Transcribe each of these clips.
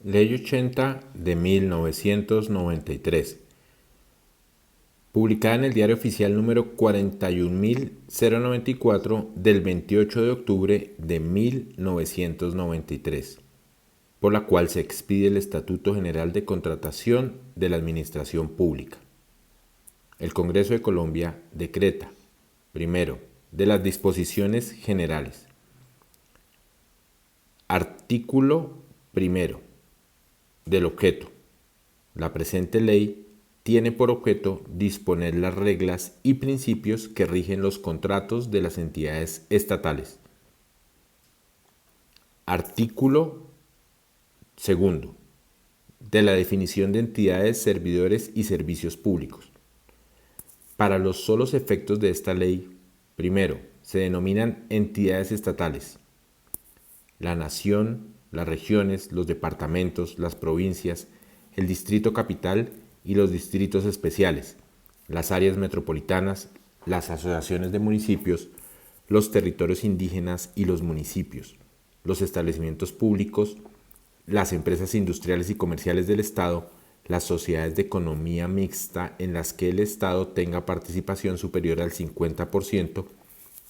Ley 80 de 1993, publicada en el Diario Oficial número 41094 del 28 de octubre de 1993, por la cual se expide el Estatuto General de Contratación de la Administración Pública. El Congreso de Colombia decreta, primero, de las disposiciones generales. Artículo primero del objeto. La presente ley tiene por objeto disponer las reglas y principios que rigen los contratos de las entidades estatales. Artículo segundo de la definición de entidades, servidores y servicios públicos. Para los solos efectos de esta ley, primero, se denominan entidades estatales: la nación, las regiones, los departamentos, las provincias, el distrito capital y los distritos especiales, las áreas metropolitanas, las asociaciones de municipios, los territorios indígenas y los municipios, los establecimientos públicos, las empresas industriales y comerciales del Estado, las sociedades de economía mixta en las que el Estado tenga participación superior al 50%,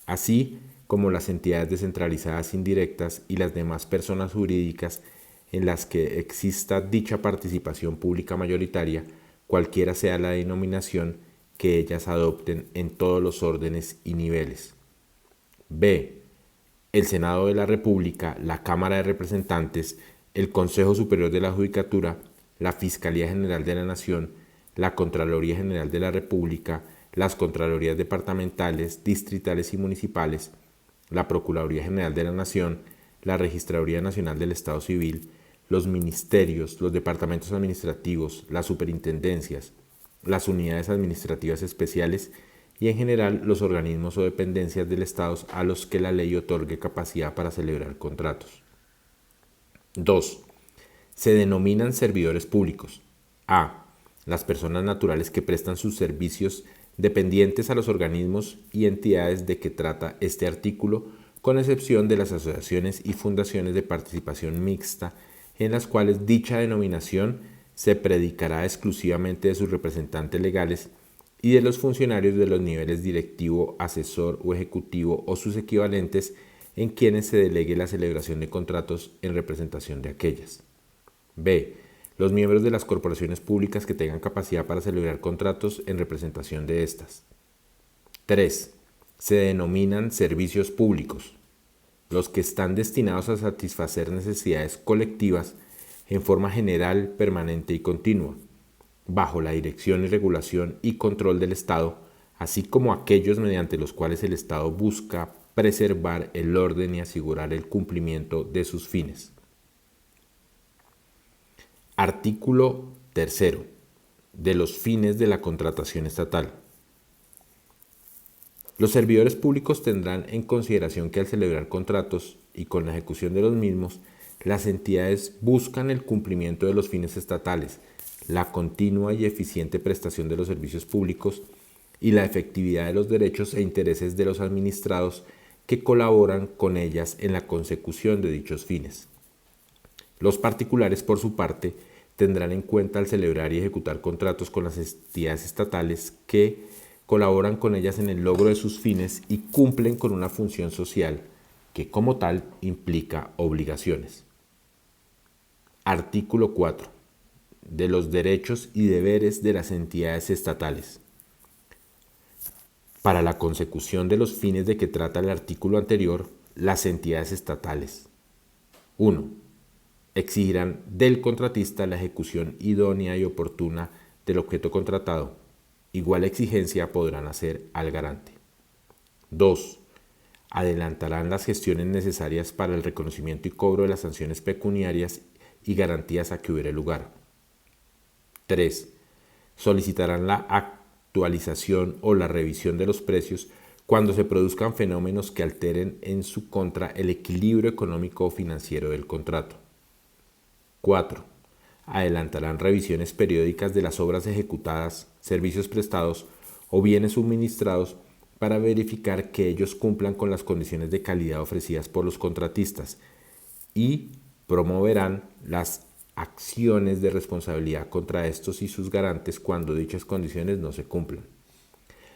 así como las entidades descentralizadas indirectas y las demás personas jurídicas en las que exista dicha participación pública mayoritaria, cualquiera sea la denominación que ellas adopten en todos los órdenes y niveles. B. El Senado de la República, la Cámara de Representantes, el Consejo Superior de la Judicatura, la Fiscalía General de la Nación, la Contraloría General de la República, las Contralorías departamentales, distritales y municipales, la Procuraduría General de la Nación, la Registraduría Nacional del Estado Civil, los ministerios, los departamentos administrativos, las superintendencias, las unidades administrativas especiales y en general los organismos o dependencias del Estado a los que la ley otorgue capacidad para celebrar contratos. 2. Se denominan servidores públicos. A. Las personas naturales que prestan sus servicios dependientes a los organismos y entidades de que trata este artículo, con excepción de las asociaciones y fundaciones de participación mixta, en las cuales dicha denominación se predicará exclusivamente de sus representantes legales y de los funcionarios de los niveles directivo, asesor o ejecutivo o sus equivalentes, en quienes se delegue la celebración de contratos en representación de aquellas. B. Los miembros de las corporaciones públicas que tengan capacidad para celebrar contratos en representación de estas. 3. Se denominan servicios públicos los que están destinados a satisfacer necesidades colectivas en forma general, permanente y continua, bajo la dirección y regulación y control del Estado, así como aquellos mediante los cuales el Estado busca preservar el orden y asegurar el cumplimiento de sus fines. Artículo 3. De los fines de la contratación estatal. Los servidores públicos tendrán en consideración que al celebrar contratos y con la ejecución de los mismos, las entidades buscan el cumplimiento de los fines estatales, la continua y eficiente prestación de los servicios públicos y la efectividad de los derechos e intereses de los administrados que colaboran con ellas en la consecución de dichos fines. Los particulares, por su parte, tendrán en cuenta al celebrar y ejecutar contratos con las entidades estatales que colaboran con ellas en el logro de sus fines y cumplen con una función social que como tal implica obligaciones. Artículo 4. De los derechos y deberes de las entidades estatales. Para la consecución de los fines de que trata el artículo anterior, las entidades estatales: 1. Exigirán del contratista la ejecución idónea y oportuna del objeto contratado. Igual exigencia podrán hacer al garante. 2. Adelantarán las gestiones necesarias para el reconocimiento y cobro de las sanciones pecuniarias y garantías a que hubiere lugar. 3. Solicitarán la actualización o la revisión de los precios cuando se produzcan fenómenos que alteren en su contra el equilibrio económico o financiero del contrato. 4. Adelantarán revisiones periódicas de las obras ejecutadas, servicios prestados o bienes suministrados para verificar que ellos cumplan con las condiciones de calidad ofrecidas por los contratistas y promoverán las acciones de responsabilidad contra estos y sus garantes cuando dichas condiciones no se cumplan.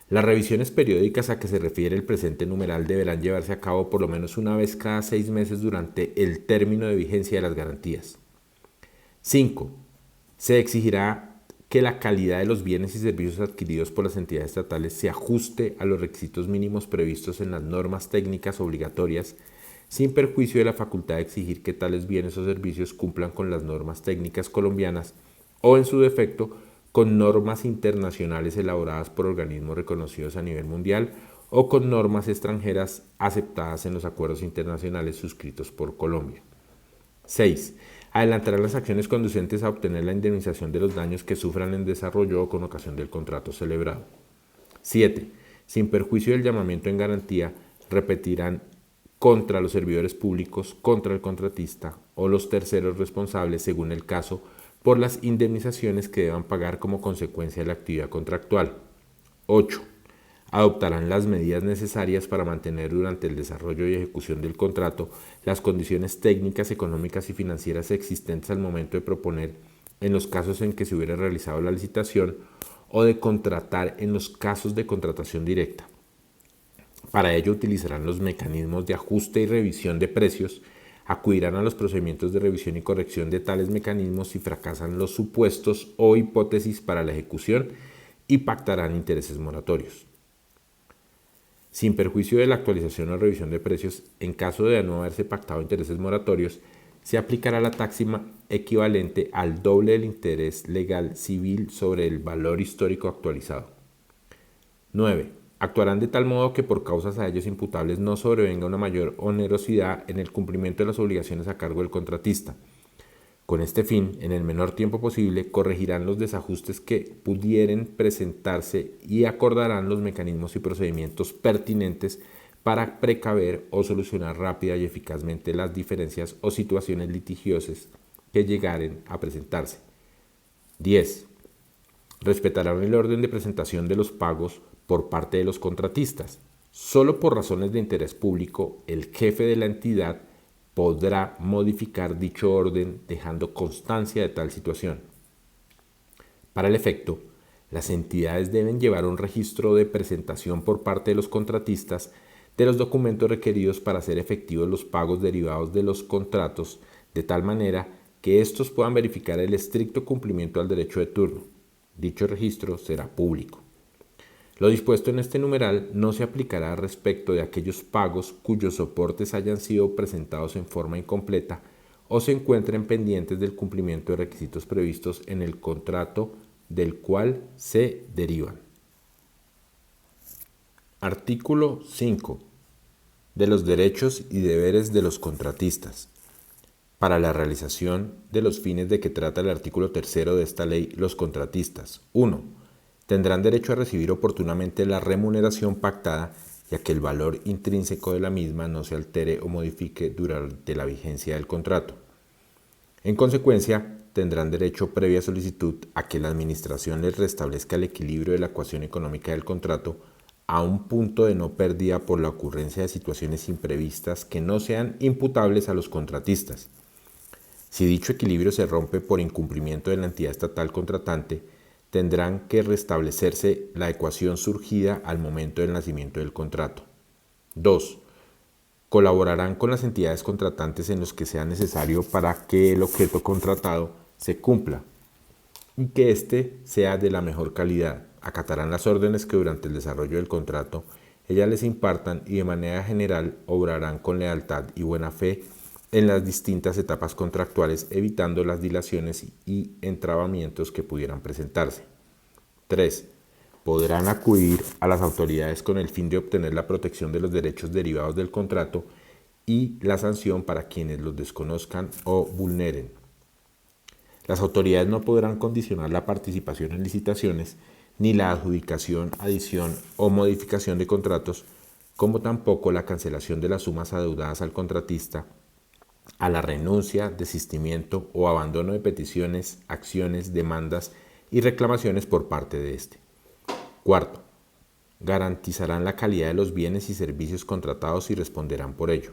Las revisiones periódicas a que se refiere el presente numeral deberán llevarse a cabo por lo menos una vez cada 6 meses durante el término de vigencia de las garantías. 5. Se exigirá que la calidad de los bienes y servicios adquiridos por las entidades estatales se ajuste a los requisitos mínimos previstos en las normas técnicas obligatorias, sin perjuicio de la facultad de exigir que tales bienes o servicios cumplan con las normas técnicas colombianas o, en su defecto, con normas internacionales elaboradas por organismos reconocidos a nivel mundial o con normas extranjeras aceptadas en los acuerdos internacionales suscritos por Colombia. 6. Adelantarán las acciones conducentes a obtener la indemnización de los daños que sufran en desarrollo o con ocasión del contrato celebrado. 7. Sin perjuicio del llamamiento en garantía, repetirán contra los servidores públicos, contra el contratista o los terceros responsables, según el caso, por las indemnizaciones que deban pagar como consecuencia de la actividad contractual. 8. Adoptarán las medidas necesarias para mantener durante el desarrollo y ejecución del contrato las condiciones técnicas, económicas y financieras existentes al momento de proponer en los casos en que se hubiera realizado la licitación o de contratar en los casos de contratación directa. Para ello utilizarán los mecanismos de ajuste y revisión de precios, acudirán a los procedimientos de revisión y corrección de tales mecanismos si fracasan los supuestos o hipótesis para la ejecución y pactarán intereses moratorios. Sin perjuicio de la actualización o revisión de precios, en caso de no haberse pactado intereses moratorios, se aplicará la tasa equivalente al doble del interés legal civil sobre el valor histórico actualizado. 9. Actuarán de tal modo que por causas a ellos imputables no sobrevenga una mayor onerosidad en el cumplimiento de las obligaciones a cargo del contratista. Con este fin, en el menor tiempo posible, corregirán los desajustes que pudieren presentarse y acordarán los mecanismos y procedimientos pertinentes para precaver o solucionar rápida y eficazmente las diferencias o situaciones litigiosas que llegaren a presentarse. 10. Respetarán el orden de presentación de los pagos por parte de los contratistas. Solo por razones de interés público, el jefe de la entidad podrá modificar dicho orden dejando constancia de tal situación. Para el efecto, las entidades deben llevar un registro de presentación por parte de los contratistas de los documentos requeridos para hacer efectivos los pagos derivados de los contratos, de tal manera que estos puedan verificar el estricto cumplimiento al derecho de turno. Dicho registro será público. Lo dispuesto en este numeral no se aplicará respecto de aquellos pagos cuyos soportes hayan sido presentados en forma incompleta o se encuentren pendientes del cumplimiento de requisitos previstos en el contrato del cual se derivan. Artículo 5. De los derechos y deberes de los contratistas. Para la realización de los fines de que trata el artículo 3 de esta ley, los contratistas: 1. Tendrán derecho a recibir oportunamente la remuneración pactada, ya que el valor intrínseco de la misma no se altere o modifique durante la vigencia del contrato. En consecuencia, tendrán derecho, previa solicitud, a que la Administración les restablezca el equilibrio de la ecuación económica del contrato a un punto de no pérdida por la ocurrencia de situaciones imprevistas que no sean imputables a los contratistas. Si dicho equilibrio se rompe por incumplimiento de la entidad estatal contratante, tendrán que restablecerse la ecuación surgida al momento del nacimiento del contrato. 2. Colaborarán con las entidades contratantes en los que sea necesario para que el objeto contratado se cumpla y que éste sea de la mejor calidad. Acatarán las órdenes que durante el desarrollo del contrato ellas les impartan y de manera general obrarán con lealtad y buena fe en las distintas etapas contractuales, evitando las dilaciones y entrabamientos que pudieran presentarse. 3. Podrán acudir a las autoridades con el fin de obtener la protección de los derechos derivados del contrato y la sanción para quienes los desconozcan o vulneren. Las autoridades no podrán condicionar la participación en licitaciones ni la adjudicación, adición o modificación de contratos, como tampoco la cancelación de las sumas adeudadas al contratista, a la renuncia, desistimiento o abandono de peticiones, acciones, demandas y reclamaciones por parte de éste. 4. Garantizarán la calidad de los bienes y servicios contratados y responderán por ello.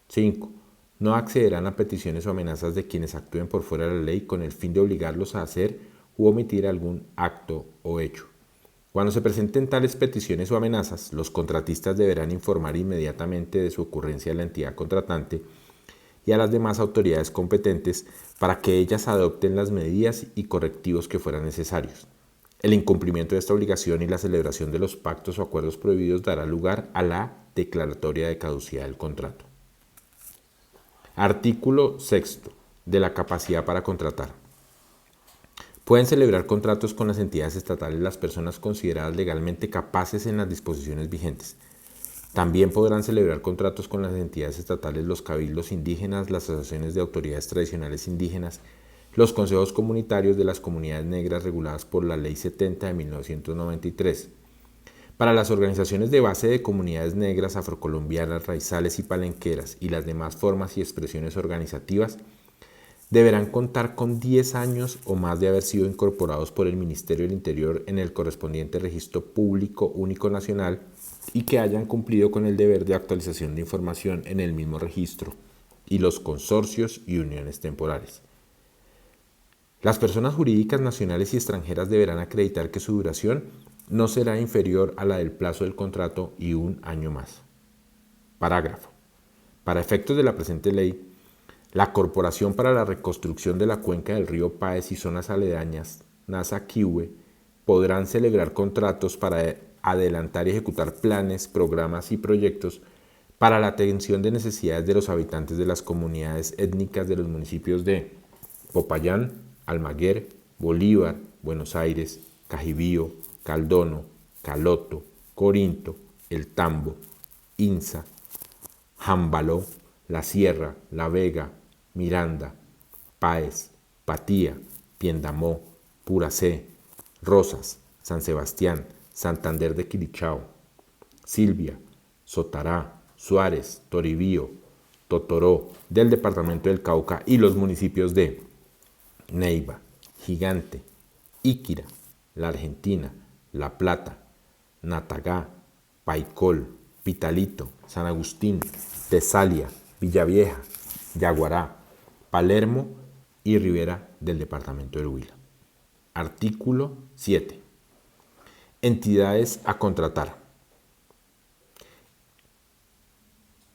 5. no accederán a peticiones o amenazas de quienes actúen por fuera de la ley con el fin de obligarlos a hacer u omitir algún acto o hecho. Cuando se presenten tales peticiones o amenazas, los contratistas deberán informar inmediatamente de su ocurrencia a la entidad contratante y a las demás autoridades competentes para que ellas adopten las medidas y correctivos que fueran necesarios. El incumplimiento de esta obligación y la celebración de los pactos o acuerdos prohibidos dará lugar a la declaratoria de caducidad del contrato. Artículo 6. De la capacidad para contratar. Pueden celebrar contratos con las entidades estatales las personas consideradas legalmente capaces en las disposiciones vigentes. También podrán celebrar contratos con las entidades estatales los cabildos indígenas, las asociaciones de autoridades tradicionales indígenas, los consejos comunitarios de las comunidades negras reguladas por la Ley 70 de 1993. Para las organizaciones de base de comunidades negras, afrocolombianas, raizales y palenqueras y las demás formas y expresiones organizativas, deberán contar con 10 años o más de haber sido incorporados por el Ministerio del Interior en el correspondiente Registro Público Único Nacional y que hayan cumplido con el deber de actualización de información en el mismo registro, y los consorcios y uniones temporales. Las personas jurídicas nacionales y extranjeras deberán acreditar que su duración no será inferior a la del plazo del contrato y un año más. Parágrafo. Para efectos de la presente ley, la Corporación para la Reconstrucción de la Cuenca del Río Páez y zonas aledañas, NASA-Quihue, podrán celebrar contratos para adelantar y ejecutar planes, programas y proyectos para la atención de necesidades de los habitantes de las comunidades étnicas de los municipios de Popayán, Almaguer, Bolívar, Buenos Aires, Cajibío, Caldono, Caloto, Corinto, El Tambo, Insa, Jambaló, La Sierra, La Vega, Miranda, Páez, Patía, Piendamó, Puracé, Rosas, San Sebastián, Santander de Quilichao, Silvia, Sotará, Suárez, Toribío, Totoró del departamento del Cauca y los municipios de Neiva, Gigante, Iquira, La Argentina, La Plata, Natagá, Paicol, Pitalito, San Agustín, Tesalia, Villavieja, Yaguará, Palermo y Ribera del departamento del Huila. Artículo 7. Entidades a contratar.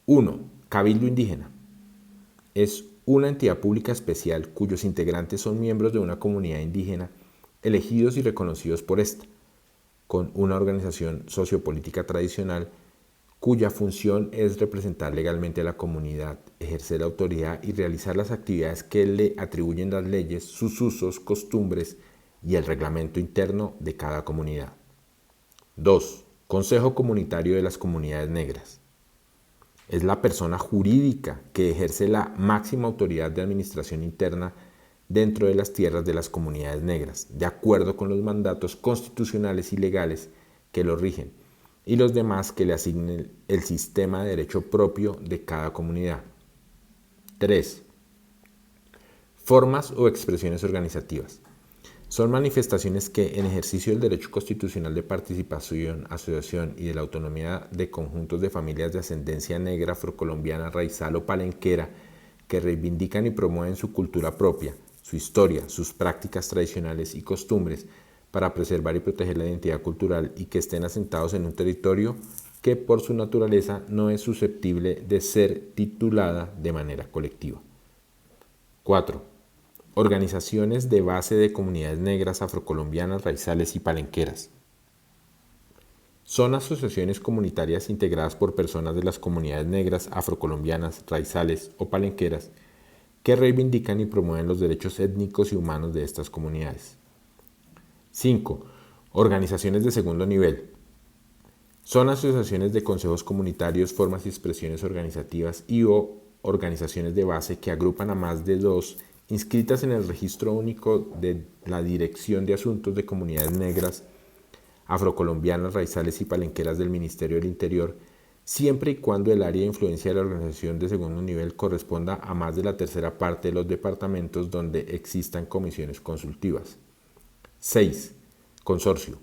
1. Cabildo Indígena. Es una entidad pública especial cuyos integrantes son miembros de una comunidad indígena elegidos y reconocidos por esta, con una organización sociopolítica tradicional cuya función es representar legalmente a la comunidad, ejercer la autoridad y realizar las actividades que le atribuyen las leyes, sus usos, costumbres y el reglamento interno de cada comunidad. 2. Consejo Comunitario de las Comunidades Negras. Es la persona jurídica que ejerce la máxima autoridad de administración interna dentro de las tierras de las comunidades negras, de acuerdo con los mandatos constitucionales y legales que lo rigen, y los demás que le asignen el sistema de derecho propio de cada comunidad. 3. Formas o expresiones organizativas. Son manifestaciones que, en ejercicio del derecho constitucional de participación, asociación y de la autonomía de conjuntos de familias de ascendencia negra, afrocolombiana, raizal o palenquera, que reivindican y promueven su cultura propia, su historia, sus prácticas tradicionales y costumbres, para preservar y proteger la identidad cultural y que estén asentados en un territorio que por su naturaleza no es susceptible de ser titulada de manera colectiva. 4. Organizaciones de base de comunidades negras, afrocolombianas, raizales y palenqueras. Son asociaciones comunitarias integradas por personas de las comunidades negras, afrocolombianas, raizales o palenqueras que reivindican y promueven los derechos étnicos y humanos de estas comunidades. 5. Organizaciones de segundo nivel. Son asociaciones de consejos comunitarios, formas y expresiones organizativas y o organizaciones de base que agrupan a más de 2 inscritas en el Registro Único de la Dirección de Asuntos de Comunidades Negras, Afrocolombianas, Raizales y Palenqueras del Ministerio del Interior, siempre y cuando el área de influencia de la organización de segundo nivel corresponda a más de la tercera parte de los departamentos donde existan comisiones consultivas. 6. Consorcio.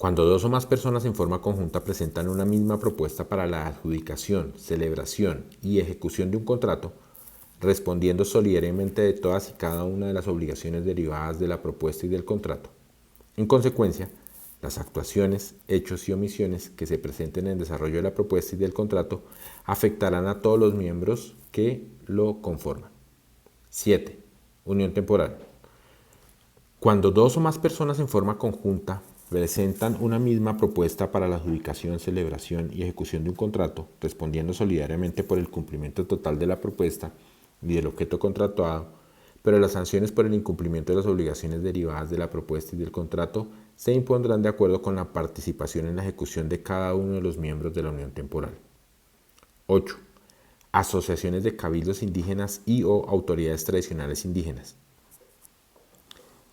Cuando dos o más personas en forma conjunta presentan una misma propuesta para la adjudicación, celebración y ejecución de un contrato, respondiendo solidariamente de todas y cada una de las obligaciones derivadas de la propuesta y del contrato. En consecuencia, las actuaciones, hechos y omisiones que se presenten en el desarrollo de la propuesta y del contrato afectarán a todos los miembros que lo conforman. 7. Unión temporal. Cuando dos o más personas en forma conjunta presentan una misma propuesta para la adjudicación, celebración y ejecución de un contrato, respondiendo solidariamente por el cumplimiento total de la propuesta y del objeto contratuado, pero las sanciones por el incumplimiento de las obligaciones derivadas de la propuesta y del contrato se impondrán de acuerdo con la participación en la ejecución de cada uno de los miembros de la unión temporal. 8. Asociaciones de cabildos indígenas y o autoridades tradicionales indígenas.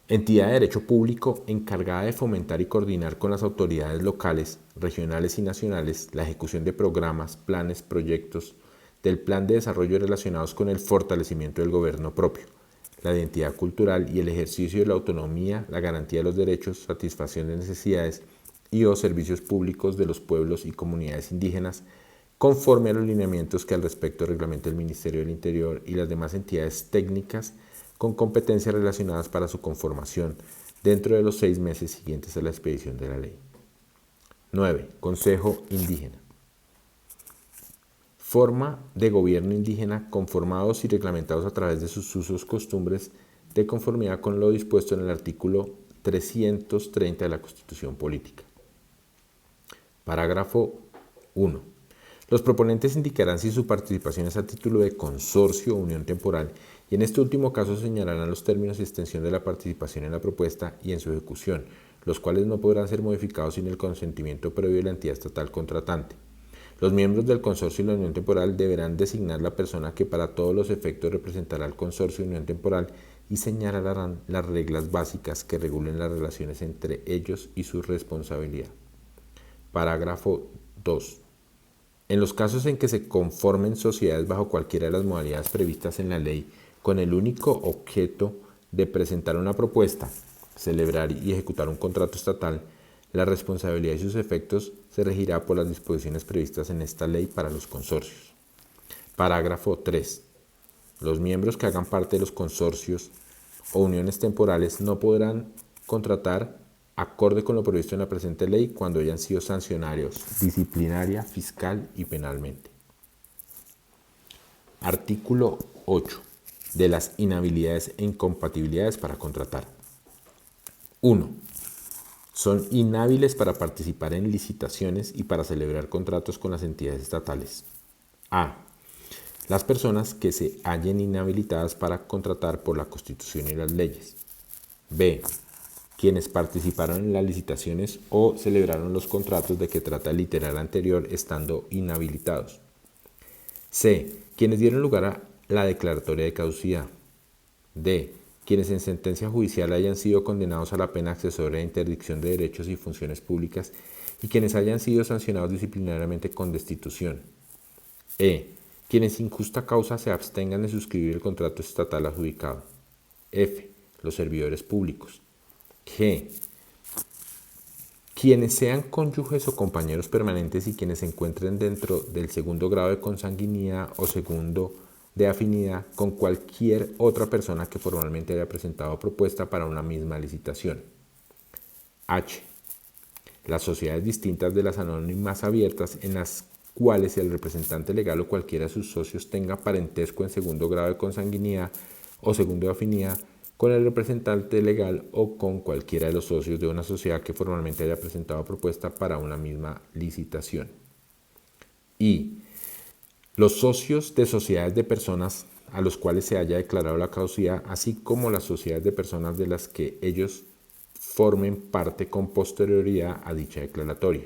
Entidad de derecho público encargada de fomentar y coordinar con las autoridades locales, regionales y nacionales la ejecución de programas, planes, proyectos del plan de desarrollo relacionados con el fortalecimiento del gobierno propio, la identidad cultural y el ejercicio de la autonomía, la garantía de los derechos, satisfacción de necesidades y o servicios públicos de los pueblos y comunidades indígenas, conforme a los lineamientos que al respecto reglamenta el Ministerio del Interior y las demás entidades técnicas con competencias relacionadas para su conformación dentro de los 6 meses siguientes a la expedición de la ley. 9. Consejo Indígena. Forma de gobierno indígena conformados y reglamentados a través de sus usos, costumbres, de conformidad con lo dispuesto en el artículo 330 de la Constitución Política. Parágrafo 1. Los proponentes indicarán si su participación es a título de consorcio o unión temporal y en este último caso señalarán los términos y extensión de la participación en la propuesta y en su ejecución, los cuales no podrán ser modificados sin el consentimiento previo de la entidad estatal contratante. Los miembros del consorcio y la unión temporal deberán designar la persona que para todos los efectos representará al consorcio y unión temporal y señalarán las reglas básicas que regulen las relaciones entre ellos y su responsabilidad. Parágrafo 2. En los casos en que se conformen sociedades bajo cualquiera de las modalidades previstas en la ley con el único objeto de presentar una propuesta, celebrar y ejecutar un contrato estatal, la responsabilidad y sus efectos se regirá por las disposiciones previstas en esta ley para los consorcios. Parágrafo 3. Los miembros que hagan parte de los consorcios o uniones temporales no podrán contratar acorde con lo previsto en la presente ley cuando hayan sido sancionados disciplinaria, fiscal y penalmente. Artículo 8. De las inhabilidades e incompatibilidades para contratar. 1. Son inhábiles para participar en licitaciones y para celebrar contratos con las entidades estatales. A. Las personas que se hallen inhabilitadas para contratar por la Constitución y las leyes. B. Quienes participaron en las licitaciones o celebraron los contratos de que trata el literal anterior estando inhabilitados. C. Quienes dieron lugar a la declaratoria de caducidad. D. Quienes en sentencia judicial hayan sido condenados a la pena accesoria de interdicción de derechos y funciones públicas y quienes hayan sido sancionados disciplinariamente con destitución. E. Quienes sin justa causa se abstengan de suscribir el contrato estatal adjudicado. F. Los servidores públicos. G. Quienes sean cónyuges o compañeros permanentes y quienes se encuentren dentro del segundo grado de consanguinidad o segundo de afinidad con cualquier otra persona que formalmente haya presentado propuesta para una misma licitación. H. Las sociedades distintas de las anónimas abiertas en las cuales el representante legal o cualquiera de sus socios tenga parentesco en segundo grado de consanguinidad o segundo de afinidad con el representante legal o con cualquiera de los socios de una sociedad que formalmente haya presentado propuesta para una misma licitación. Y los socios de sociedades de personas a los cuales se haya declarado la caducidad, así como las sociedades de personas de las que ellos formen parte con posterioridad a dicha declaratoria.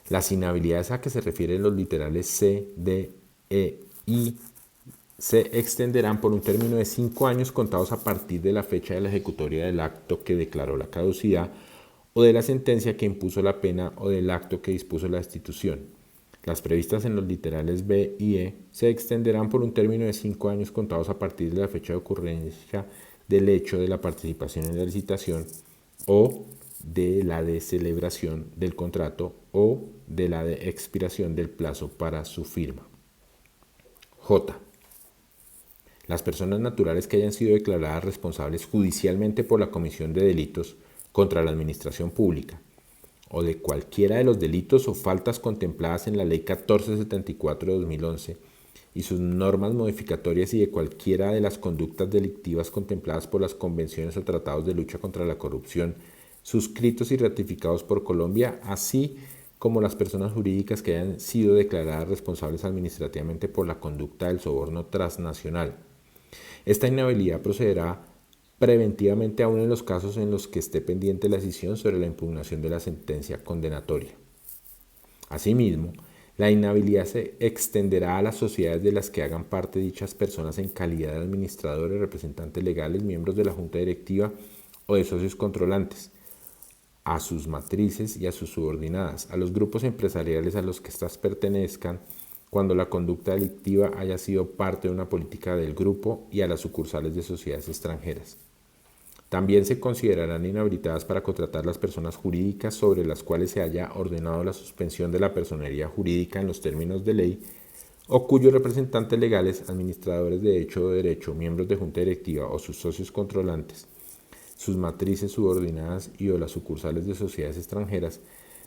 Las inhabilidades a que se refieren los literales C, D, E, I se extenderán por un término de 5 años contados a partir de la fecha de la ejecutoria del acto que declaró la caducidad o de la sentencia que impuso la pena o del acto que dispuso la destitución. Las previstas en los literales B y E se extenderán por un término de 5 años contados a partir de la fecha de ocurrencia del hecho de la participación en la licitación o de la descelebración del contrato o de la expiración del plazo para su firma. J. Las personas naturales que hayan sido declaradas responsables judicialmente por la comisión de delitos contra la administración pública o de cualquiera de los delitos o faltas contempladas en la Ley 1474 de 2011 y sus normas modificatorias y de cualquiera de las conductas delictivas contempladas por las convenciones o tratados de lucha contra la corrupción suscritos y ratificados por Colombia, así como las personas jurídicas que hayan sido declaradas responsables administrativamente por la conducta del soborno transnacional. Esta inhabilidad procederá preventivamente aún en los casos en los que esté pendiente la decisión sobre la impugnación de la sentencia condenatoria. Asimismo, la inhabilidad se extenderá a las sociedades de las que hagan parte dichas personas en calidad de administradores, representantes legales, miembros de la junta directiva o de socios controlantes, a sus matrices y a sus subordinadas, a los grupos empresariales a los que éstas pertenezcan, cuando la conducta delictiva haya sido parte de una política del grupo, y a las sucursales de sociedades extranjeras. También se considerarán inhabilitadas para contratar las personas jurídicas sobre las cuales se haya ordenado la suspensión de la personería jurídica en los términos de ley, o cuyos representantes legales, administradores de hecho o derecho, miembros de junta directiva o sus socios controlantes, sus matrices subordinadas y o las sucursales de sociedades extranjeras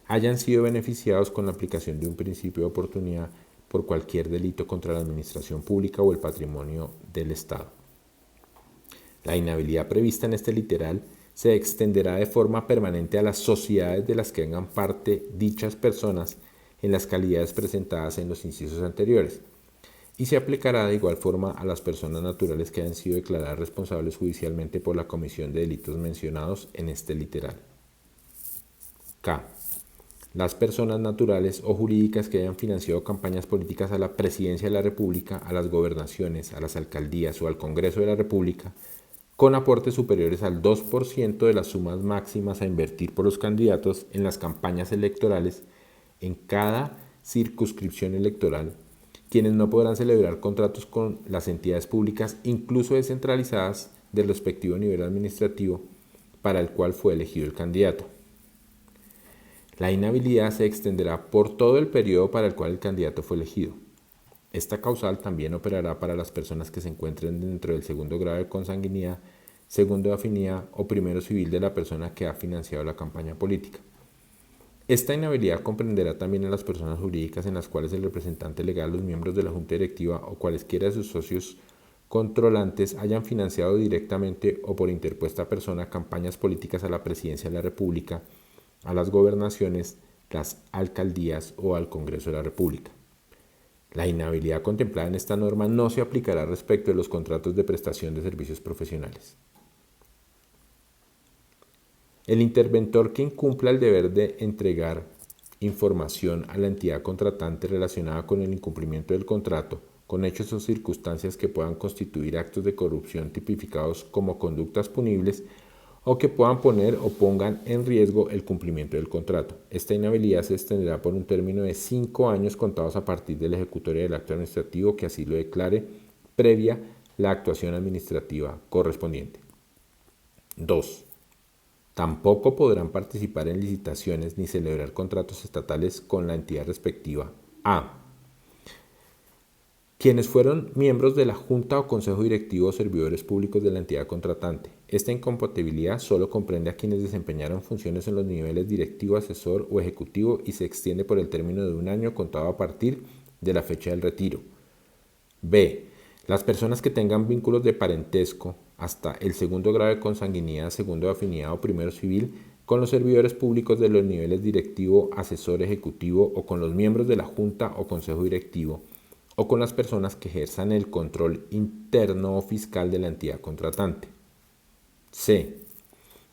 hayan sido beneficiados con la aplicación de un principio de oportunidad por cualquier delito contra la administración pública o el patrimonio del Estado. La inhabilidad prevista en este literal se extenderá de forma permanente a las sociedades de las que hagan parte dichas personas en las calidades presentadas en los incisos anteriores, y se aplicará de igual forma a las personas naturales que hayan sido declaradas responsables judicialmente por la comisión de delitos mencionados en este literal. K. Las personas naturales o jurídicas que hayan financiado campañas políticas a la Presidencia de la República, a las gobernaciones, a las alcaldías o al Congreso de la República, con aportes superiores al 2% de las sumas máximas a invertir por los candidatos en las campañas electorales en cada circunscripción electoral, quienes no podrán celebrar contratos con las entidades públicas, incluso descentralizadas, del respectivo nivel administrativo para el cual fue elegido el candidato. La inhabilidad se extenderá por todo el periodo para el cual el candidato fue elegido. Esta causal también operará para las personas que se encuentren dentro del segundo grado de consanguinidad, segundo de afinidad o primero civil de la persona que ha financiado la campaña política. Esta inhabilidad comprenderá también a las personas jurídicas en las cuales el representante legal, los miembros de la junta directiva o cualesquiera de sus socios controlantes hayan financiado directamente o por interpuesta persona campañas políticas a la Presidencia de la República, a las gobernaciones, las alcaldías o al Congreso de la República. La inhabilidad contemplada en esta norma no se aplicará respecto de los contratos de prestación de servicios profesionales. El interventor que incumpla el deber de entregar información a la entidad contratante relacionada con el incumplimiento del contrato, con hechos o circunstancias que puedan constituir actos de corrupción tipificados como conductas punibles o que puedan poner o pongan en riesgo el cumplimiento del contrato. Esta inhabilidad se extenderá por un término de 5 años contados a partir de la ejecutoria del acto administrativo que así lo declare, previa la actuación administrativa correspondiente. 2. Tampoco podrán participar en licitaciones ni celebrar contratos estatales con la entidad respectiva. A. Quienes fueron miembros de la Junta o Consejo Directivo o servidores públicos de la entidad contratante. Esta incompatibilidad solo comprende a quienes desempeñaron funciones en los niveles directivo, asesor o ejecutivo y se extiende por el término de 1 año contado a partir de la fecha del retiro. B. Las personas que tengan vínculos de parentesco hasta el segundo grado de consanguinidad, segundo de afinidad o primero civil con los servidores públicos de los niveles directivo, asesor, ejecutivo o con los miembros de la Junta o Consejo Directivo o con las personas que ejerzan el control interno o fiscal de la entidad contratante. C.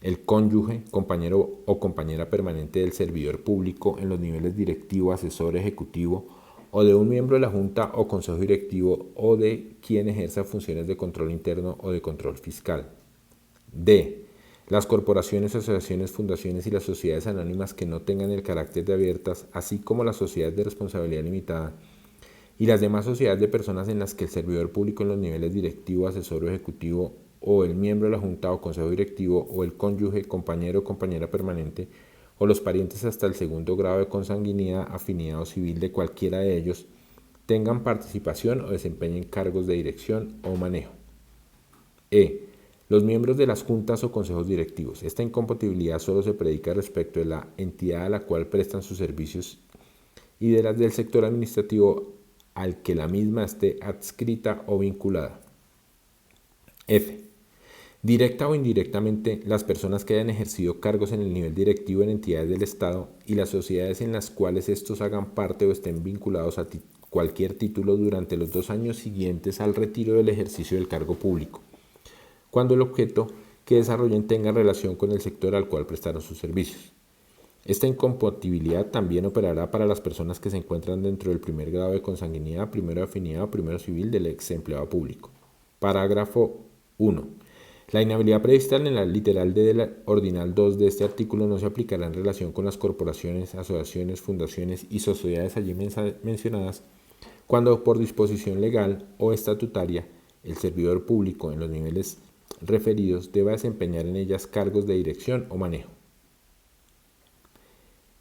El cónyuge, compañero o compañera permanente del servidor público en los niveles directivo, asesor, ejecutivo o de un miembro de la Junta o Consejo Directivo o de quien ejerza funciones de control interno o de control fiscal. D. Las corporaciones, asociaciones, fundaciones y las sociedades anónimas que no tengan el carácter de abiertas, así como las sociedades de responsabilidad limitada y las demás sociedades de personas en las que el servidor público en los niveles directivo, asesor o ejecutivo o el miembro de la Junta o Consejo Directivo o el cónyuge, compañero o compañera permanente o los parientes hasta el segundo grado de consanguinidad, afinidad o civil de cualquiera de ellos tengan participación o desempeñen cargos de dirección o manejo. Los miembros de las juntas o consejos directivos. Esta incompatibilidad solo se predica respecto de la entidad a la cual prestan sus servicios y de las del sector administrativo al que la misma esté adscrita o vinculada. Directa o indirectamente, las personas que hayan ejercido cargos en el nivel directivo en entidades del Estado y las sociedades en las cuales estos hagan parte o estén vinculados a cualquier título durante los 2 años siguientes al retiro del ejercicio del cargo público, cuando el objeto que desarrollen tenga relación con el sector al cual prestaron sus servicios. Esta incompatibilidad también operará para las personas que se encuentran dentro del primer grado de consanguinidad, primero de afinidad o primero civil del ex empleado público. Parágrafo 1. La inhabilidad prevista en la literal D de la ordinal 2 de este artículo no se aplicará en relación con las corporaciones, asociaciones, fundaciones y sociedades allí mencionadas cuando por disposición legal o estatutaria el servidor público en los niveles referidos deba desempeñar en ellas cargos de dirección o manejo.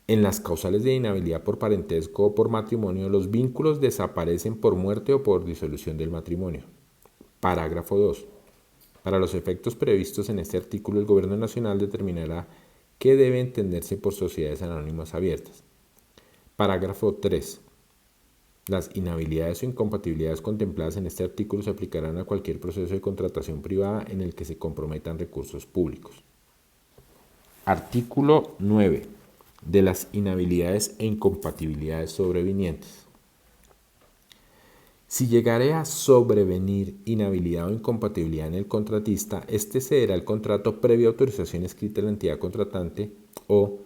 En las causales de inhabilidad por parentesco o por matrimonio, los vínculos desaparecen por muerte o por disolución del matrimonio. Parágrafo 2. Para los efectos previstos en este artículo, el Gobierno Nacional determinará qué debe entenderse por sociedades anónimas abiertas. Parágrafo 3. Las inhabilidades o incompatibilidades contempladas en este artículo se aplicarán a cualquier proceso de contratación privada en el que se comprometan recursos públicos. Artículo 9. De las inhabilidades e incompatibilidades sobrevinientes. Si llegare a sobrevenir inhabilidad o incompatibilidad en el contratista, este cederá el contrato previa autorización escrita de la entidad contratante o,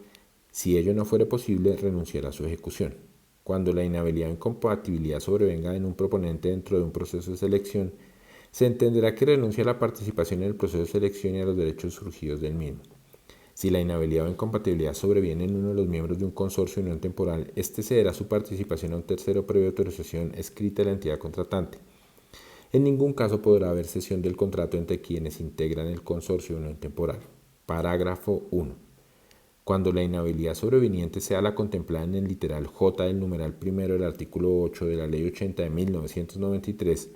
si ello no fuere posible, renunciará a su ejecución. Cuando la inhabilidad o incompatibilidad sobrevenga en un proponente dentro de un proceso de selección, se entenderá que renuncia a la participación en el proceso de selección y a los derechos surgidos del mismo. Si la inhabilidad o incompatibilidad sobreviene en uno de los miembros de un consorcio de unión temporal, este cederá su participación a un tercero previa autorización escrita de la entidad contratante. En ningún caso podrá haber cesión del contrato entre quienes integran el consorcio de unión temporal. Parágrafo 1. Cuando la inhabilidad sobreviniente sea la contemplada en el literal J del numeral primero del artículo 8 de la Ley 80 de 1993,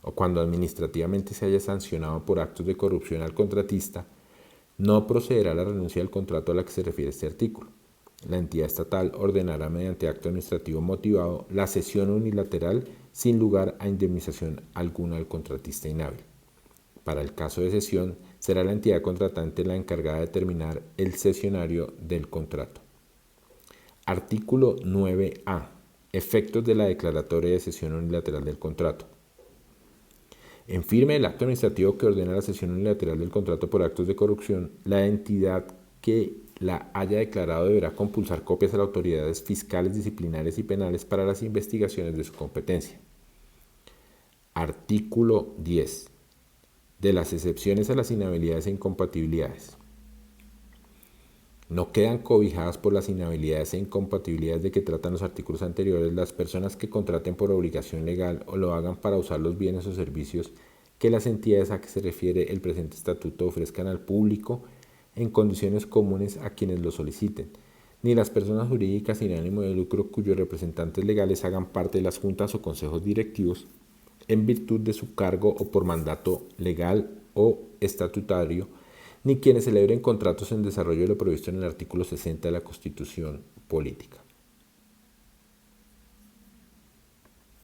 o cuando administrativamente se haya sancionado por actos de corrupción al contratista, no procederá a la renuncia del contrato a la que se refiere este artículo. La entidad estatal ordenará mediante acto administrativo motivado la cesión unilateral sin lugar a indemnización alguna al contratista inhábil. Para el caso de cesión, será la entidad contratante la encargada de determinar el cesionario del contrato. Artículo 9A. Efectos de la declaratoria de cesión unilateral del contrato. En firme el acto administrativo que ordena la cesión unilateral del contrato por actos de corrupción, la entidad que la haya declarado deberá compulsar copias a las autoridades fiscales, disciplinarias y penales para las investigaciones de su competencia. Artículo 10. De las excepciones a las inhabilidades e incompatibilidades. No quedan cobijadas por las inhabilidades e incompatibilidades de que tratan los artículos anteriores las personas que contraten por obligación legal o lo hagan para usar los bienes o servicios que las entidades a que se refiere el presente estatuto ofrezcan al público en condiciones comunes a quienes lo soliciten, ni las personas jurídicas sin ánimo de lucro cuyos representantes legales hagan parte de las juntas o consejos directivos en virtud de su cargo o por mandato legal o estatutario, ni quienes celebren contratos en desarrollo de lo previsto en el artículo 60 de la Constitución Política.